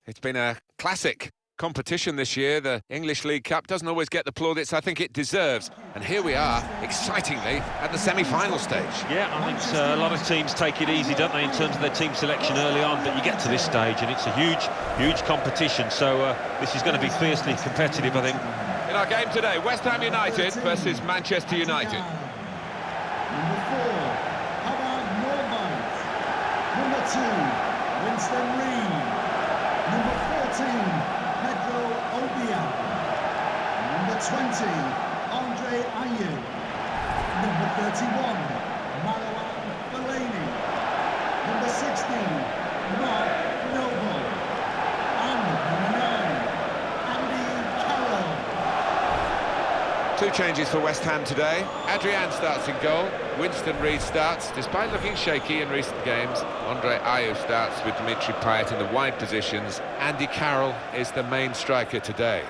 It's been a classic competition this year. The English League Cup doesn't always get the plaudits I think it deserves. And here we are, excitingly, at the semi-final stage. Yeah, I think a lot of teams take it easy, don't they, in terms of their team selection early on, but you get to this stage and it's a huge competition, so this is going to be fiercely competitive, I think. In our game today, West Ham United versus Manchester United. Number 4, Neymar. Number 2, Winston Reid. Number 14, Number 20, Andre Ayew. Number 31, Marouane Fellaini. Number 16, Mark Noble. And number 9, Andy Carroll. Two changes for West Ham today. Adrian starts in goal. Winston Reid starts, despite looking shaky in recent games. Andre Ayew starts with Dimitri Payet in the wide positions. Andy Carroll is the main striker today.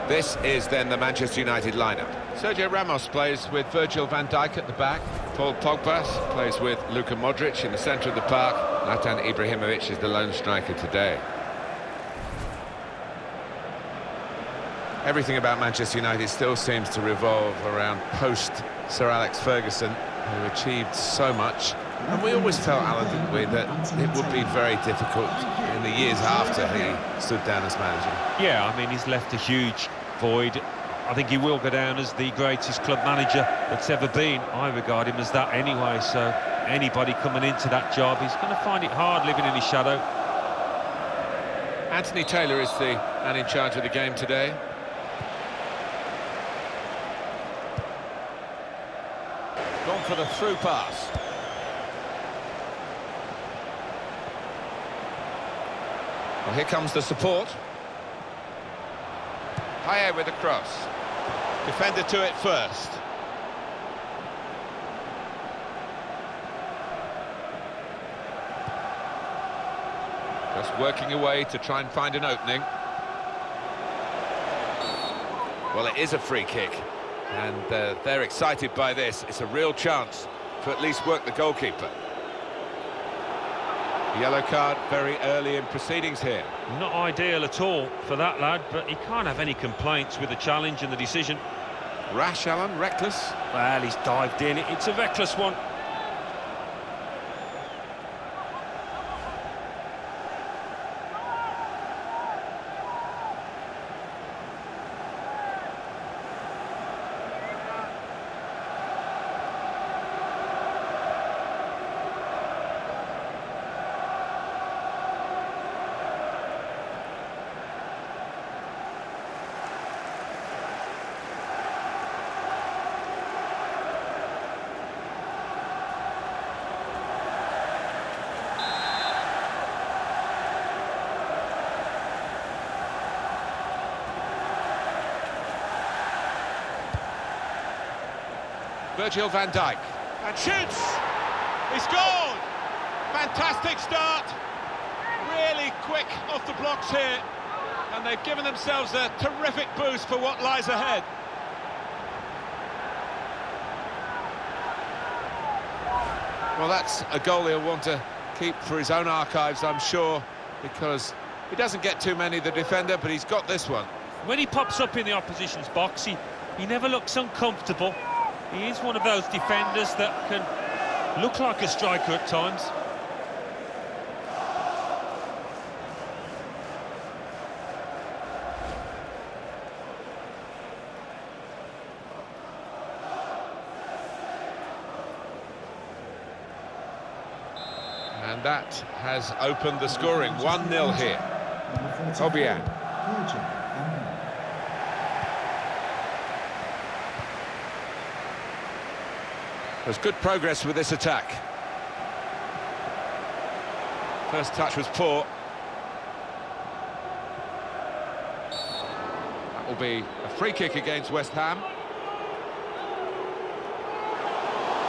This is then the Manchester United lineup. Sergio Ramos plays with Virgil van Dijk at the back. Paul Pogba plays with Luka Modric in the centre of the park. Zlatan Ibrahimovic is the lone striker today. Everything about Manchester United still seems to revolve around post-Sir Alex Ferguson, who achieved so much. And we always felt, Alan, didn't we, that it would be very difficult in the years after he stood down as manager. Yeah, I mean, he's left a huge void. I think he will go down as the greatest club manager that's ever been. I regard him as that anyway, so anybody coming into that job, he's going to find it hard living in his shadow. Anthony Taylor is the man in charge of the game today. Gone for the through pass. Well, here comes the support. Payet with a cross. Defender to it first. Just working away to try and find an opening. Well, it is a free kick, and they're excited by this. It's a real chance to at least work the goalkeeper. Yellow card very early in proceedings here. Not ideal at all for that lad, but he can't have any complaints with the challenge and the decision. Rash, Alan, reckless? Well, he's dived in. It's a reckless one. Virgil van Dijk, and shoots! He scored! Fantastic start! Really quick off the blocks here, and they've given themselves a terrific boost for what lies ahead. Well, that's a goal he'll want to keep for his own archives, I'm sure, because he doesn't get too many, the defender, but he's got this one. When he pops up in the opposition's box, he never looks uncomfortable. He is one of those defenders that can look like a striker at times. And that has opened the scoring. 1-0 here. Obiang. There's good progress with this attack. First touch was poor. That will be a free kick against West Ham.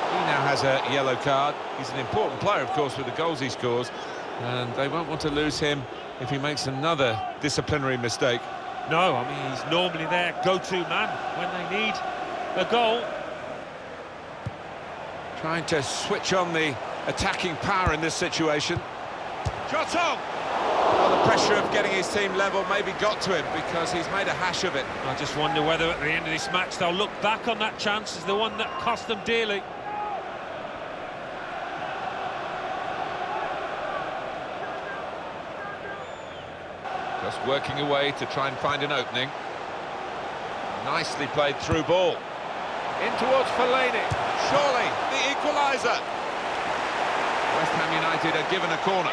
He now has a yellow card. He's an important player, of course, with the goals he scores. And they won't want to lose him if he makes another disciplinary mistake. No, I mean, he's normally their go-to man when they need a goal. Trying to switch on the attacking power in this situation. Shot on! Well, the pressure of getting his team level maybe got to him because he's made a hash of it. I just wonder whether at the end of this match they'll look back on that chance as the one that cost them dearly. Just working away to try and find an opening. Nicely played through ball. In towards Fellaini. Surely the equaliser. West Ham United are given a corner.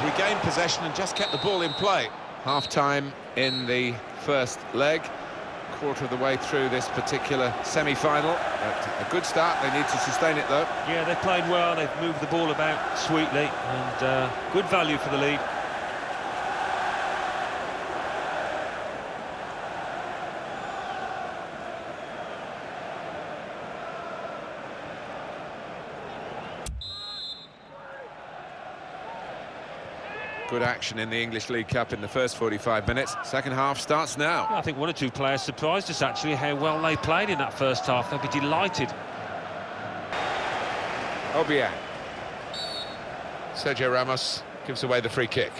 Regained possession and just kept the ball in play. Half-time in the first leg, quarter of the way through this particular semi-final. A good start, they need to sustain it though. Yeah, they've played well, they've moved the ball about sweetly, and good value for the lead. Good action in the English League Cup in the first 45 minutes. Second half starts now. I think one or two players surprised us actually how well they played in that first half. They'll be delighted. Obiang. Sergio Ramos gives away the free kick.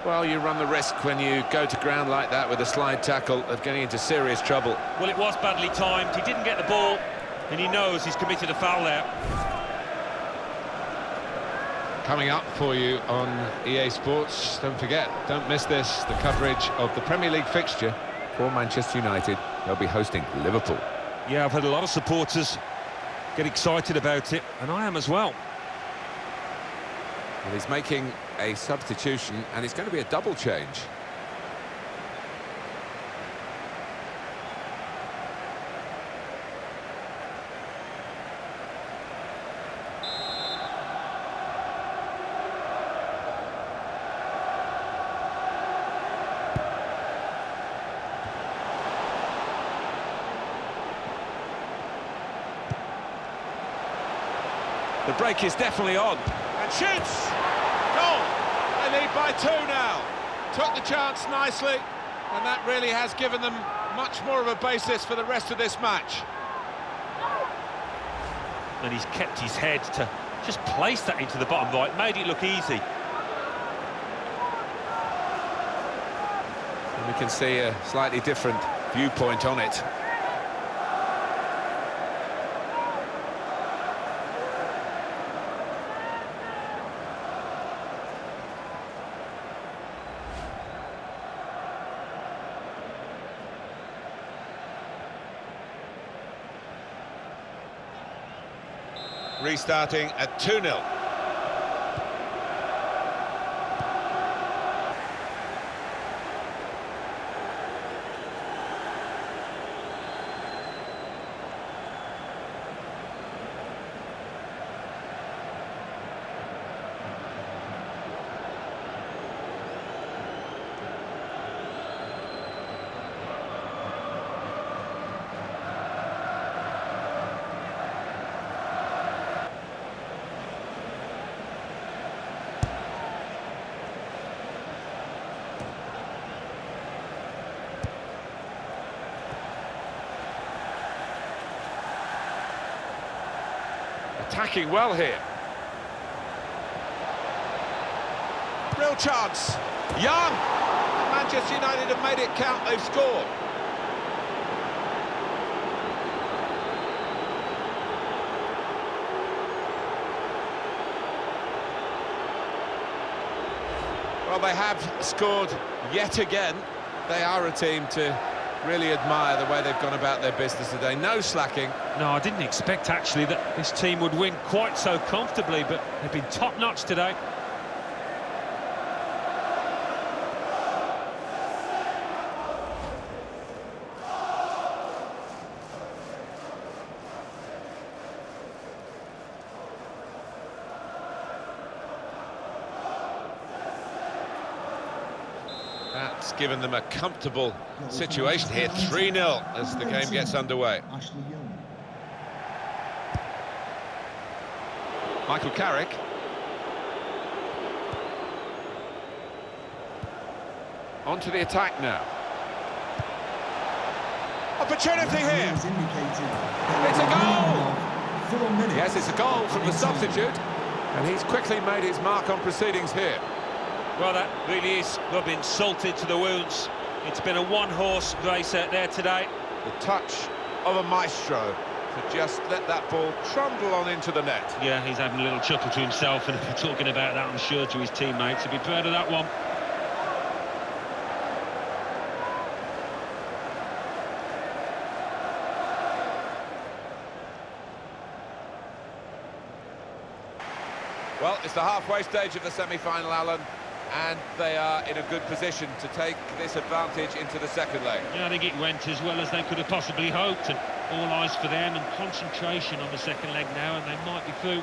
Well, you run the risk when you go to ground like that with a slide tackle of getting into serious trouble. Well, it was badly timed. He didn't get the ball, and he knows he's committed a foul there. Coming up for you on EA Sports, don't forget, don't miss this, the coverage of the Premier League fixture for Manchester United. They'll be hosting Liverpool. Yeah, I've had a lot of supporters get excited about it, and I am as well. Well, he's making a substitution, and it's going to be a double change. The break is definitely on. And shoots! Goal! They lead by 2 now. Took the chance nicely, and that really has given them much more of a basis for the rest of this match. And he's kept his head to just place that into the bottom right, made it look easy. And we can see a slightly different viewpoint on it. Restarting at 2-0. Attacking well here. Real chance. Young. Manchester United have made it count. They've scored. Well, they have scored yet again. They are a team to Really admire the way they've gone about their business today. No slacking. No, I didn't expect, actually, that this team would win quite so comfortably, but they've been top-notch today. That's given them a comfortable situation here. 3-0 as the game gets underway. Michael Carrick. On to the attack now. Opportunity here. It's a goal! Yes, it's a goal from the substitute. And he's quickly made his mark on proceedings here. Well, that really is rubbing salt into the wounds. It's been a one-horse race out there today. The touch of a maestro to just let that ball trundle on into the net. Yeah, he's having a little chuckle to himself, and talking about that, I'm sure, to his teammates. He'll be proud of that one. Well, it's the halfway stage of the semi-final, Alan, and they are in a good position to take this advantage into the second leg. Yeah, I think it went as well as they could have possibly hoped, and all eyes for them and concentration on the second leg now, and they might be through.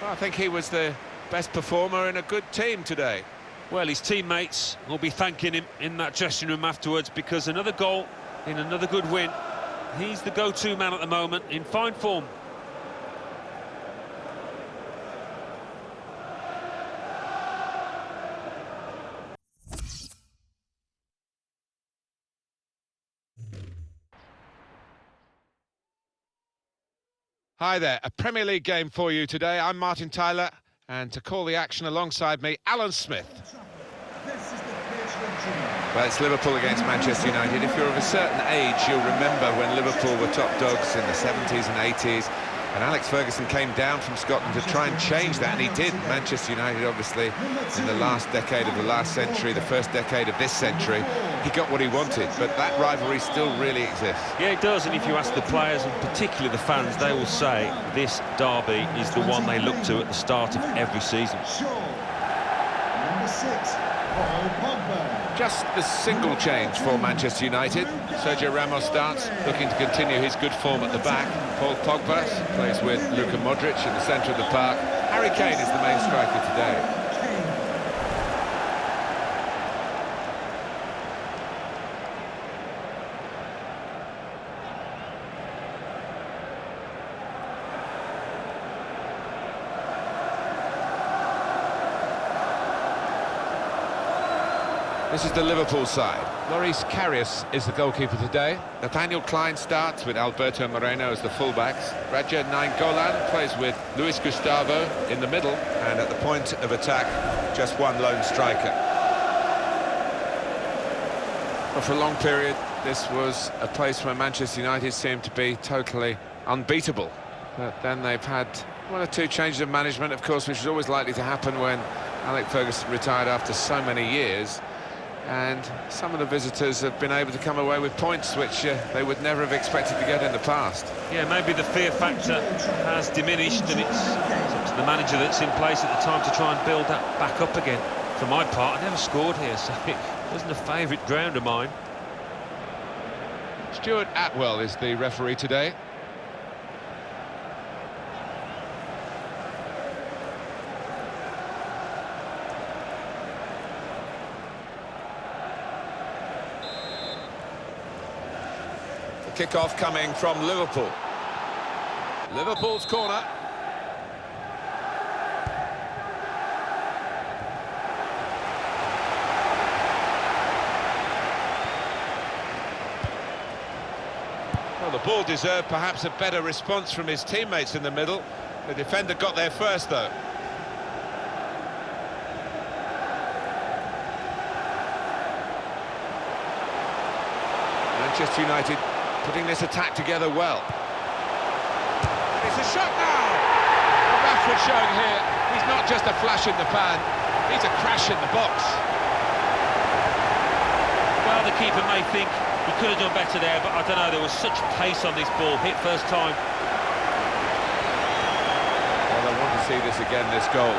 Well, I think he was the best performer in a good team today. Well, his teammates will be thanking him in that dressing room afterwards, because another goal in another good win. He's the go-to man at the moment, in fine form. Hi there, a Premier League game for you today. I'm Martin Tyler, and to call the action alongside me, Alan Smith. Well, it's Liverpool against Manchester United. If you're of a certain age, you'll remember when Liverpool were top dogs in the 70s and 80s, and Alex Ferguson came down from Scotland to try and change that, and he did. Manchester United, obviously, in the last decade of the last century, the first decade of this century, he got what he wanted, but that rivalry still really exists. Yeah, it does, and if you ask the players, and particularly the fans, they will say this derby is the one they look to at the start of every season. Number 6, Paul Pogba. Just the single change for Manchester United. Sergio Ramos starts, looking to continue his good form at the back. Paul Pogba plays with Luka Modric in the centre of the park. Harry Kane is the main striker today. This is the Liverpool side. Loris Karius is the goalkeeper today. Nathaniel Klein starts with Alberto Moreno as the fullbacks. Radja Nainggolan plays with Luis Gustavo in the middle. And at the point of attack, just one lone striker. But for a long period, this was a place where Manchester United seemed to be totally unbeatable. But then they've had one or two changes of management, of course, which is always likely to happen when Alex Ferguson retired after so many years. And some of the visitors have been able to come away with points which they would never have expected to get in the past. Yeah, maybe the fear factor has diminished, and it's up to the manager that's in place at the time to try and build that back up again. For my part, I never scored here, so it wasn't a favourite ground of mine. Stuart Atwell is the referee today. Kick-off coming from Liverpool. Liverpool's corner. Well, the ball deserved perhaps a better response from his teammates in the middle. The defender got there first, though. Manchester United putting this attack together well. It's a shot now! Rashford showing here, he's not just a flash in the pan, he's a crash in the box. Well, the keeper may think He could have done better there, but I don't know, there was such pace on this ball, hit first time. Well, I want to see this again, this goal.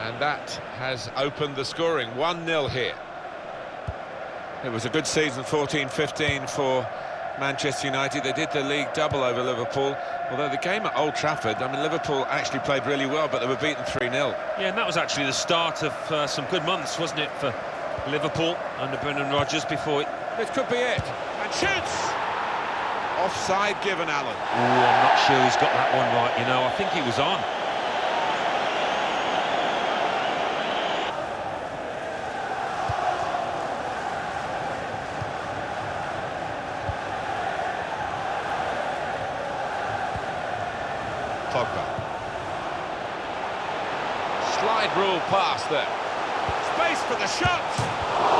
And that has opened the scoring, 1-0 here. It was a good season, 14-15 for Manchester United. They did the league double over Liverpool, although the game at Old Trafford, I mean, Liverpool actually played really well, but they were beaten 3-0. Yeah, and that was actually the start of some good months, wasn't it, for Liverpool under Brendan Rodgers before it... This could be it. And shoots! Offside given, Alan. Oh, I'm not sure he's got that one right, you know. I think he was on. Pogba. Slide rule pass there. Space for the shot.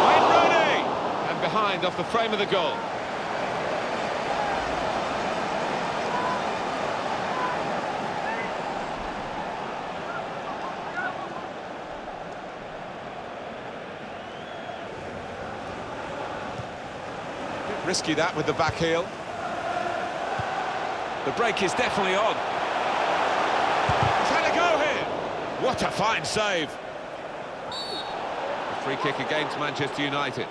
Wayne Rooney. And behind off the frame of the goal. Risky that with the back heel. The break is definitely on. He's had a go here. What a fine save. A free kick against Manchester United.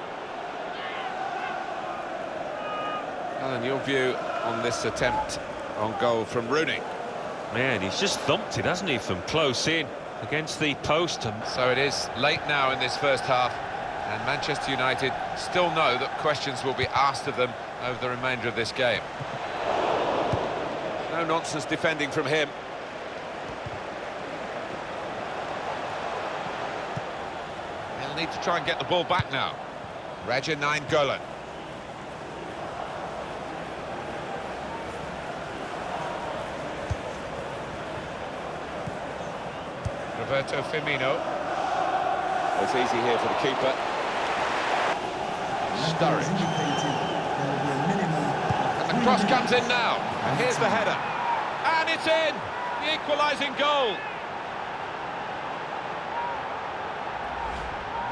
Alan, your view on this attempt on goal from Rooney? Man, he's just thumped it, hasn't he, from close in against the post. So it is late now in this first half, and Manchester United still know that questions will be asked of them over the remainder of this game. No nonsense defending from him. They'll need to try and get the ball back now. Raja Nainggolan. Roberto Firmino. It's easy here for the keeper. Sturridge. And the cross comes in now. And here's the header. And it's in! The equalising goal.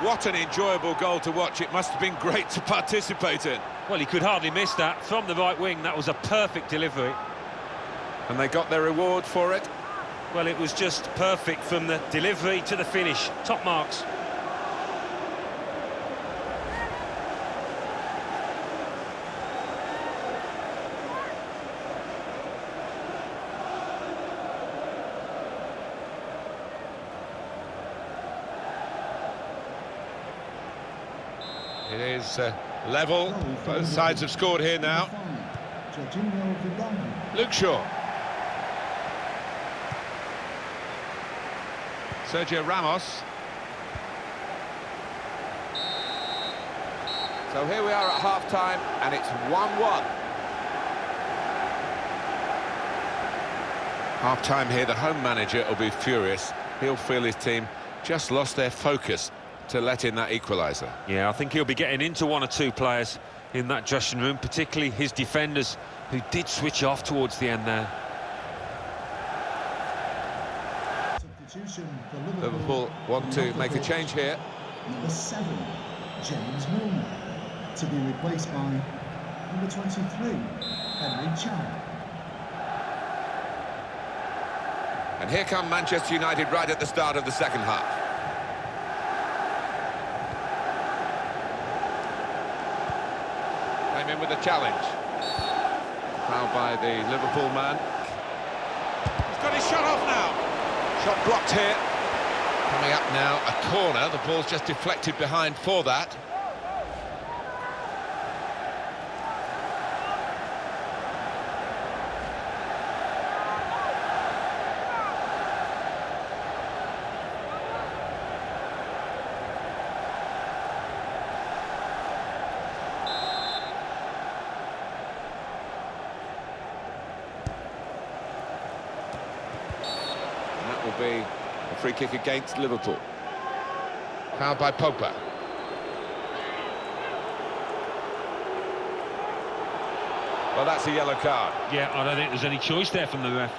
What an enjoyable goal to watch. It must have been great to participate in. Well, he could hardly miss that. From the right wing, that was a perfect delivery. And they got their reward for it. Well, it was just perfect from the delivery to the finish. Top marks. It is level. Both sides have scored here now. Luke Shaw. Sergio Ramos. So here we are at half-time, and it's 1-1. Half-time here, the home manager will be furious. He'll feel his team just lost their focus to let in that equaliser. Yeah, I think he'll be getting into one or two players in that dressing room, particularly his defenders, who did switch off towards the end there. Liverpool want to make a change here. Number 7, James Milner, to be replaced by number 23, Henry Chan. And here come Manchester United right at the start of the second half. Came in with a challenge. Fouled by the Liverpool man. He's got his shot off now. Shot blocked here. Coming up now, a corner. The ball's just deflected behind for that. And that will be the free kick against Liverpool. Fouled by Pogba. Well, that's a yellow card. Yeah, I don't think there's any choice there from the ref.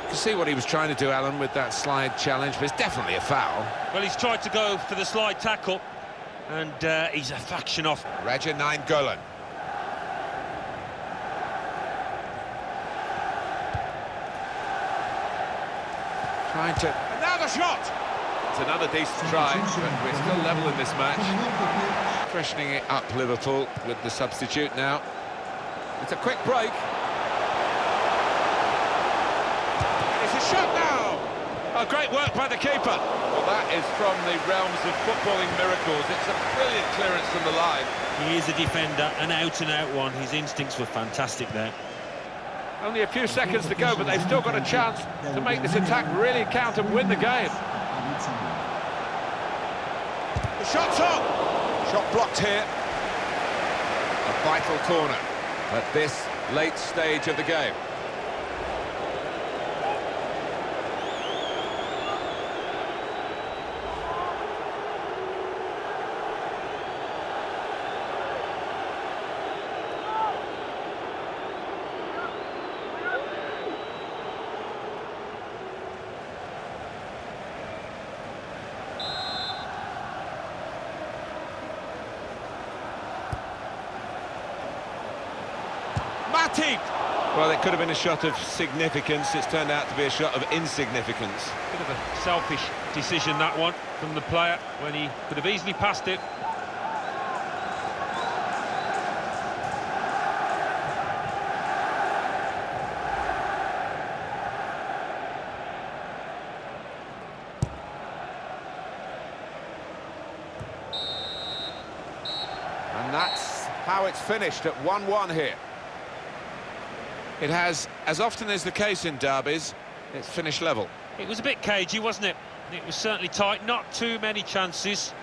You can see what he was trying to do, Alan, with that slide challenge, but it's definitely a foul. Well, he's tried to go for the slide tackle, and he's a fraction off. Raja Nainggolan. Trying to... And now the shot! It's another decent try, but we're still level in this match. Freshening it up, Liverpool, with the substitute now. It's a quick break. It's a shot now! Oh, great work by the keeper. Well, that is from the realms of footballing miracles. It's a brilliant clearance from the line. He is a defender, an out-and-out one. His instincts were fantastic there. Only a few seconds to go, but they've still got a chance to make this attack really count and win the game. The shot's on! Shot blocked here. A vital corner at this late stage of the game. Well, it could have been a shot of significance. It's turned out to be a shot of insignificance. Bit of a selfish decision, that one, from the player, when he could have easily passed it. And that's how it's finished at 1-1 here. It has, as often is the case in derbies, it's finished level. It was a bit cagey, wasn't it? It was certainly tight, not too many chances.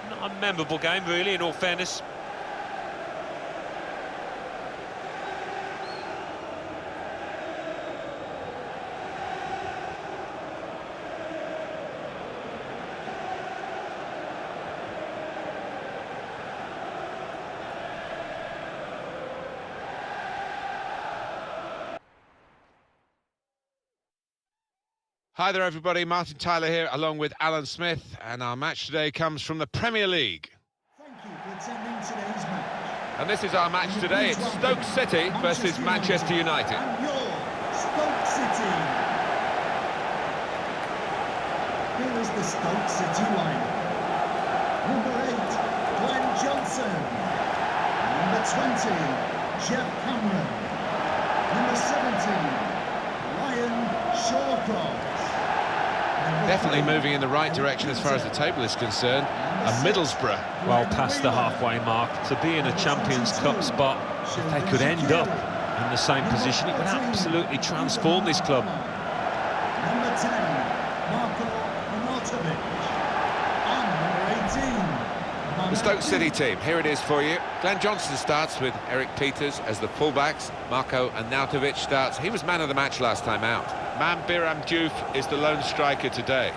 Not a memorable game, really, in all fairness. Hi there, everybody. Martin Tyler here, along with Alan Smith, and our match today comes from the Premier League. Thank you for attending today's match. And this is our match today. It's Stoke City versus Manchester United. And your Stoke City. Here is the Stoke City lineup. Number 8, Glenn Johnson. Number 20, Jeff Cameron. Number 17, Ryan Shawcross. Definitely moving in the right direction as far as the table is concerned. A Middlesbrough. Well past the halfway mark. To be in a Champions Cup spot, if they could end up in the same position, it would absolutely transform this club. Number 10, Marko Arnautovic. And number 18, The Stoke City team, here it is for you. Glenn Johnson starts with Eric Peters as the fullbacks. Marko Arnautovic starts. He was man of the match last time out. Man Biram Diouf is the lone striker today.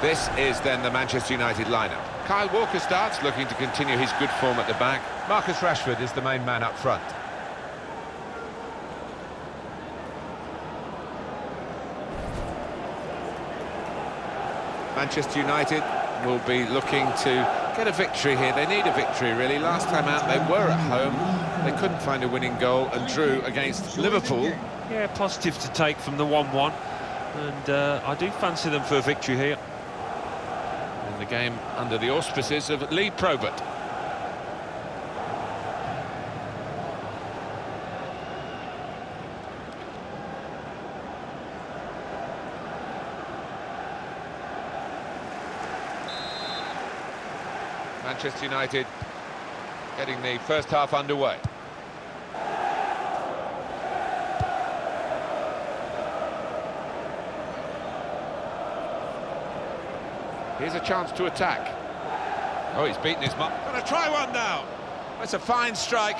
This is then the Manchester United lineup. Kyle Walker starts, looking to continue his good form at the back. Marcus Rashford is the main man up front. Manchester United will be looking to get a victory here. They need a victory, really. Last time out, they were at home. They couldn't find a winning goal and drew against Liverpool. Yeah, positive to take from the 1-1. And I do fancy them for a victory here. In the game under the auspices of Lee Probert. Manchester United getting the first half underway. Here's a chance to attack. Oh, he's beaten his mark. Gonna try one now. That's a fine strike,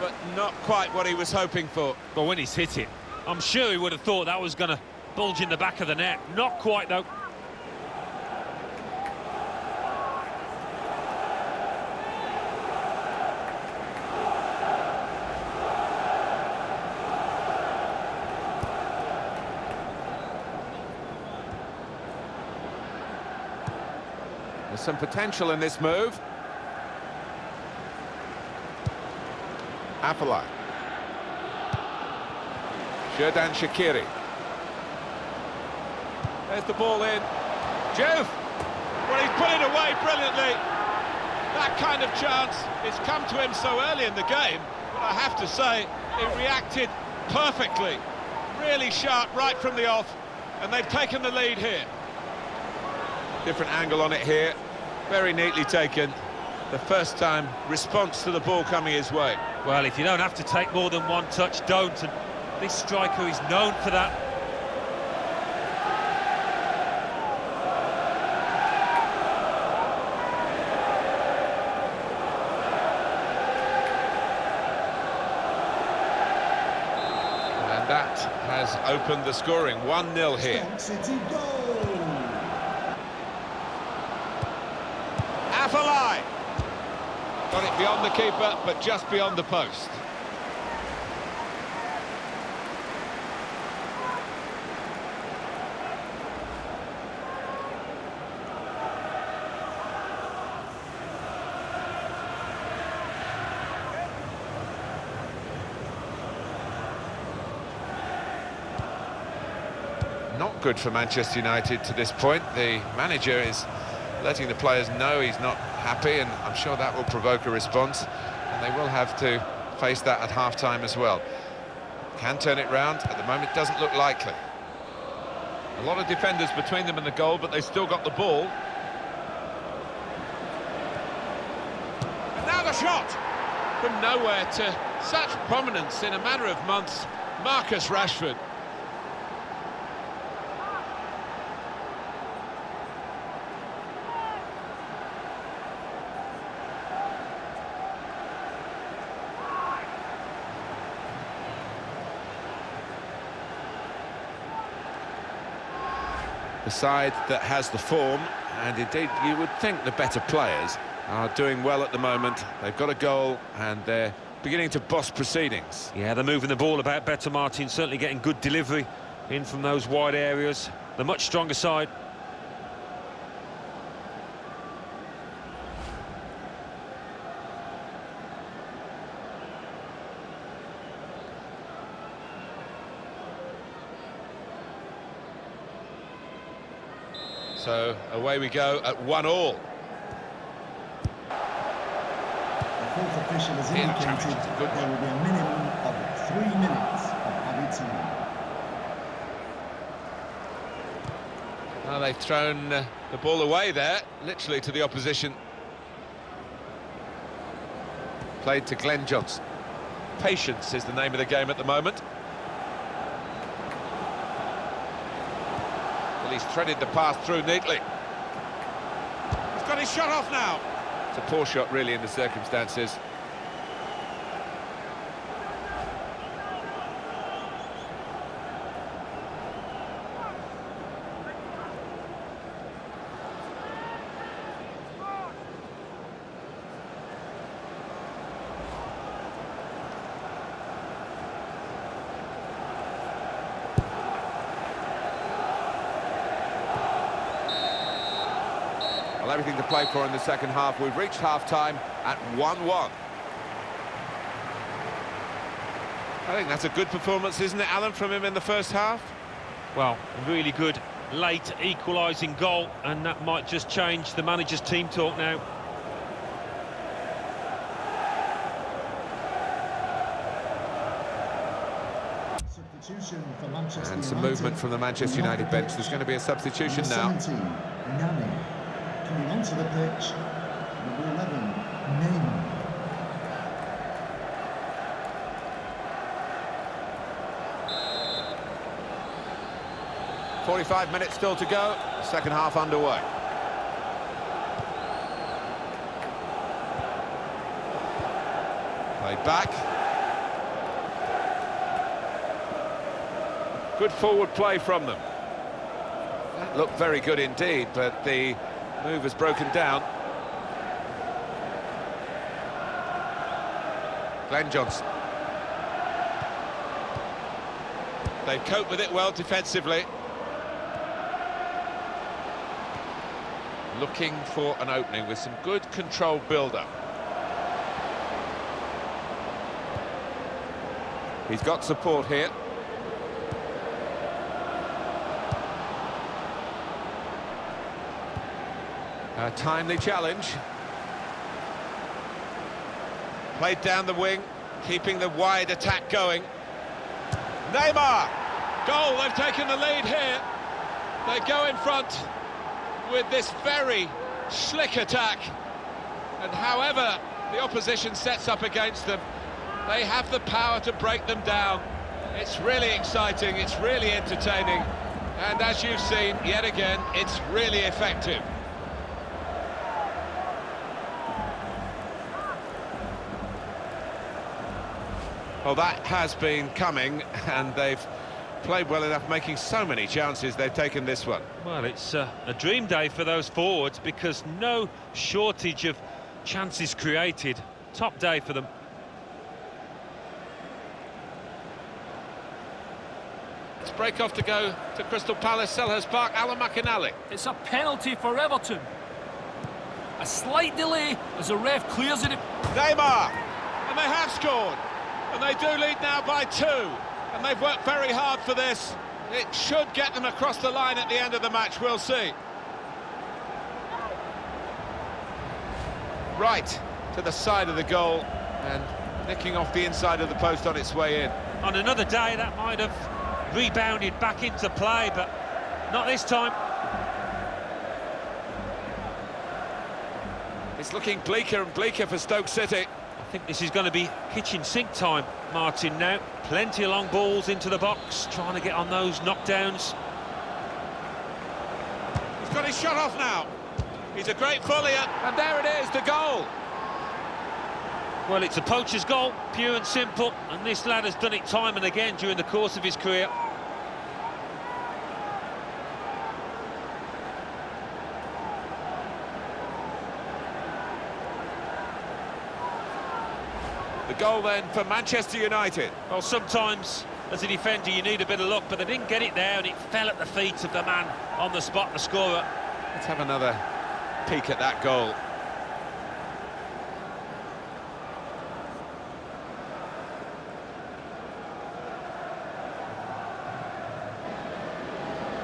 but not quite what he was hoping for. But when he's hit it, I'm sure he would have thought that was going to bulge in the back of the net. Not quite, though. There's some potential in this move. Afellay. Xherdan Shaqiri. There's the ball in. Juve! Well, he's put it away brilliantly. That kind of chance, it's come to him so early in the game, but I have to say, it reacted perfectly. Really sharp right from the off, and they've taken the lead here. Different angle on it here. Very neatly taken. The first time response to the ball coming his way. Well, if you don't have to take more than one touch, don't. And this striker is known for that. And that has opened the scoring. 1-0 here. Stoke City goal! Afellay! Got it beyond the keeper, but just beyond the post. Not good for Manchester United to this point. The manager is letting the players know he's not happy, and I'm sure that will provoke a response, and they will have to face that at half-time as well. Can turn it round. At the moment, doesn't look likely. A lot of defenders between them and the goal, but they've still got the ball. And now the shot! From nowhere to such prominence in a matter of months, Marcus Rashford. The side that has the form, and indeed you would think the better players, are doing well at the moment. They've got a goal and they're beginning to boss proceedings. Yeah, they're moving the ball about better, Martin. Certainly getting good delivery in from those wide areas. The much stronger side. So away we go at 1-1. The fourth official has indicated that there will be a minimum of 3 minutes of added time. Well, they've thrown the ball away there, literally to the opposition. Played to Glenn Johnson. Patience is the name of the game at the moment. Well, he's threaded the pass through neatly. He's got his shot off now. It's a poor shot, really, in the circumstances. Well, everything to play for in the second half. We've reached half-time at 1-1. I think that's a good performance, isn't it, Alan, from him in the first half? Well, really good late equalising goal, and that might just change the manager's team talk now. Substitution for Manchester And some United. movement from the Manchester United bench. There's going to be a substitution now. Number 17, Nani. Coming onto the pitch, number 11, Neymar. .45 minutes still to go. Second half underway. Played back. Good forward play from them. That looked very good indeed, but the move has broken down. Glenn Johnson. They cope with it well defensively. Looking for an opening with some good controlled build-up. He's got support here. A timely challenge. Played down the wing, keeping the wide attack going. Neymar! Goal, they've taken the lead here. They go in front with this very slick attack. And however the opposition sets up against them, they have the power to break them down. It's really exciting, it's really entertaining. And as you've seen, yet again, it's really effective. Well, that has been coming, and they've played well enough, making so many chances. They've taken this one. Well, it's a dream day for those forwards because no shortage of chances created. Top day for them. Let's break off to go to Crystal Palace, Selhurst Park. Alan McInally. It's a penalty for Everton. A slight delay as the ref clears it. Neymar! And they have scored. And they do lead now by 2. And they've worked very hard for this. It should get them across the line at the end of the match, we'll see. Right to the side of the goal and nicking off the inside of the post on its way in. On another day, that might have rebounded back into play, but not this time. It's looking bleaker and bleaker for Stoke City. I think this is going to be kitchen sink time, Martin, now. Plenty of long balls into the box, trying to get on those knockdowns. He's got his shot off now. He's a great volley, and there it is, the goal. Well, it's a poacher's goal, pure and simple, and this lad has done it time and again during the course of his career. The goal then for Manchester United. Well, sometimes as a defender you need a bit of luck, but they didn't get it there and it fell at the feet of the man on the spot, the scorer. Let's have another peek at that goal.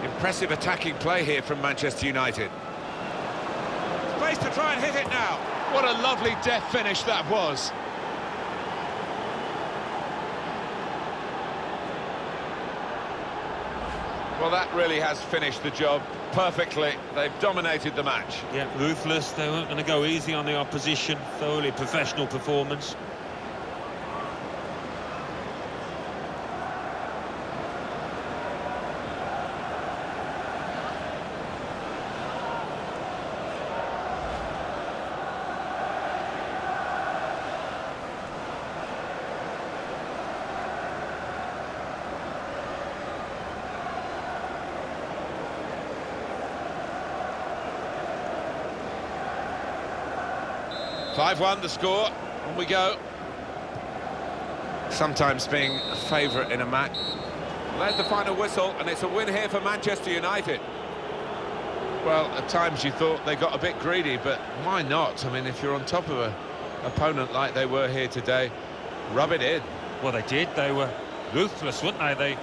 Impressive attacking play here from Manchester United. Space to try and hit it now. What a lovely deft finish that was. Well, that really has finished the job perfectly. They've dominated the match. Yeah, ruthless. They weren't going to go easy on the opposition. Thoroughly professional performance. Five-1 the score, on we go. Sometimes being a favourite in a match. There's the final whistle, and it's a win here for Manchester United. Well, at times you thought they got a bit greedy, but why not? I mean, if you're on top of an opponent like they were here today, rub it in. Well, they did. They were ruthless, weren't they? They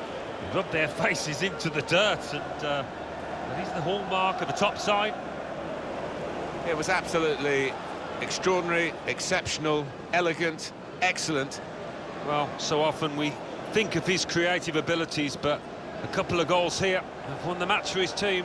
rubbed their faces into the dirt, and that is the hallmark of the top side. It was absolutely extraordinary, exceptional, elegant, excellent. Well, so often we think of his creative abilities, but a couple of goals here have won the match for his team.